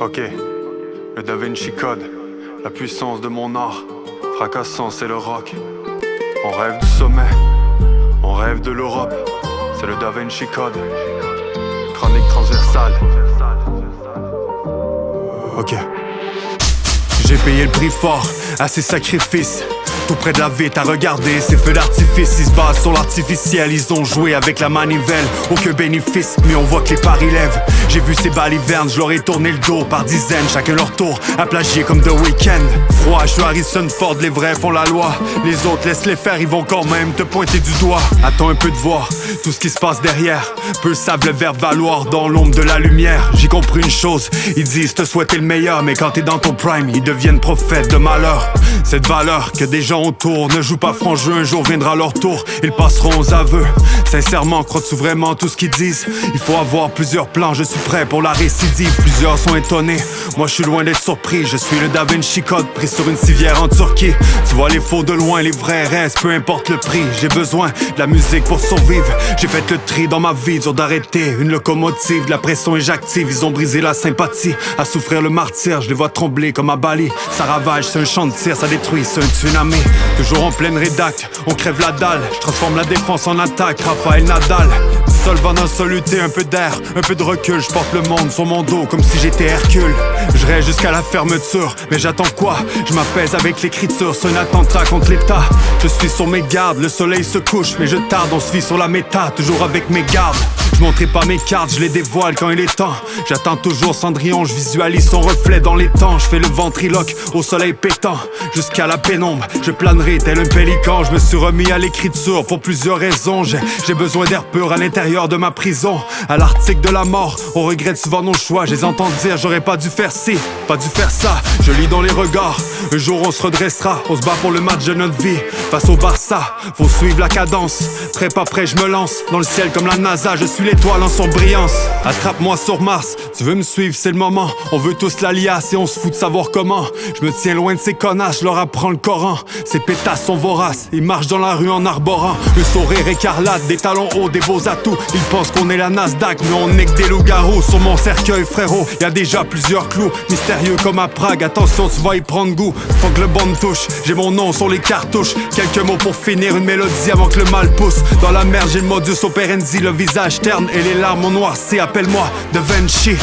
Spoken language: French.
Ok, le Da Vinci Code, la puissance de mon art, fracassant c'est le rock. On rêve du sommet, on rêve de l'Europe, c'est le Da Vinci Code, chronique transversale. Ok. J'ai payé le prix fort à ces sacrifices. Tout près de la vie, t'as regardé ces feux d'artifice. Ils se basent sur l'artificiel, ils ont joué avec la manivelle. Aucun bénéfice, mais on voit que les paris lèvent. J'ai vu ces balivernes, je leur ai tourné le dos par dizaines. Chacun leur tour, à plagier comme The Weeknd. Froid, je suis Harrison Ford, les vrais font la loi. Les autres laisse-les faire, ils vont quand même te pointer du doigt. Attends un peu de voir tout ce qui se passe derrière. Peu savent le verbe valoir dans l'ombre de la lumière. J'ai compris une chose, ils disent te souhaiter le meilleur, mais quand t'es dans ton prime, ils deviennent prophètes de malheur. Cette valeur que des gens autour ne jouent pas franc jeu, un jour viendra leur tour, ils passeront aux aveux. Sincèrement, crois-tu vraiment tout ce qu'ils disent? Il faut avoir plusieurs plans, je suis prêt pour la récidive. Plusieurs sont étonnés, moi je suis loin d'être surpris. Je suis le Da Vinci Code, pris sur une civière en Turquie. Tu vois les faux de loin, les vrais restent, peu importe le prix. J'ai besoin de la musique pour survivre. J'ai fait le tri dans ma vie, dur d'arrêter une locomotive. De la pression et j'active, ils ont brisé la sympathie. À souffrir le martyr, je les vois trembler comme à Bali. Ça ravage, c'est un champ de tir, ça détruit, c'est un tsunami. Toujours en pleine rédac, on crève la dalle. Je transforme la défense en attaque, Raphaël Nadal. Solvant dans soluté, un peu d'air, un peu de recul. Je porte le monde sur mon dos comme si j'étais Hercule. Je reste jusqu'à la fermeture, mais j'attends quoi? Je m'apaise avec l'écriture, c'est un attentat contre l'état. Je suis sur mes gardes, le soleil se couche, mais je tarde, on se vit sur la méta, toujours avec mes gardes. Je montrerai pas mes cartes, je les dévoile quand il est temps. J'attends toujours Cendrillon, je visualise son reflet dans les temps. Je fais le ventriloque au soleil pétant, jusqu'à la pénombre. Je planerai tel un pélican, je me suis remis à l'écriture pour plusieurs raisons. J'ai besoin d'air pur à l'intérieur de ma prison. À l'article de la mort, on regrette souvent nos choix. Je les entends dire, j'aurais pas dû faire ci, pas dû faire ça. Je lis dans les regards, un jour on se redressera. On se bat pour le match de notre vie, face au Barça. Faut suivre la cadence, prêt pas prêt je me lance. Dans le ciel comme la NASA, je suis l'étoile en surbrillance. Attrape-moi sur Mars, tu veux me suivre, c'est le moment. On veut tous la liasse et on se fout de savoir comment. Je me tiens loin de ces connasses, je leur apprends le Coran. Ces pétasses sont voraces, ils marchent dans la rue en arborant le sourire écarlate, des talons hauts, des beaux atouts. Ils pensent qu'on est la Nasdaq, mais on n'est que des loups-garous. Sur mon cercueil frérot, y'a déjà plusieurs clous. Mystérieux comme à Prague, attention tu vas y prendre goût. Faut que le bon me touche, j'ai mon nom sur les cartouches. Quelques mots pour finir, une mélodie avant que le mal pousse. Dans la mer j'ai le modus operandi, le visage terne et les larmes ont noirci. Appelle-moi Da Vinci.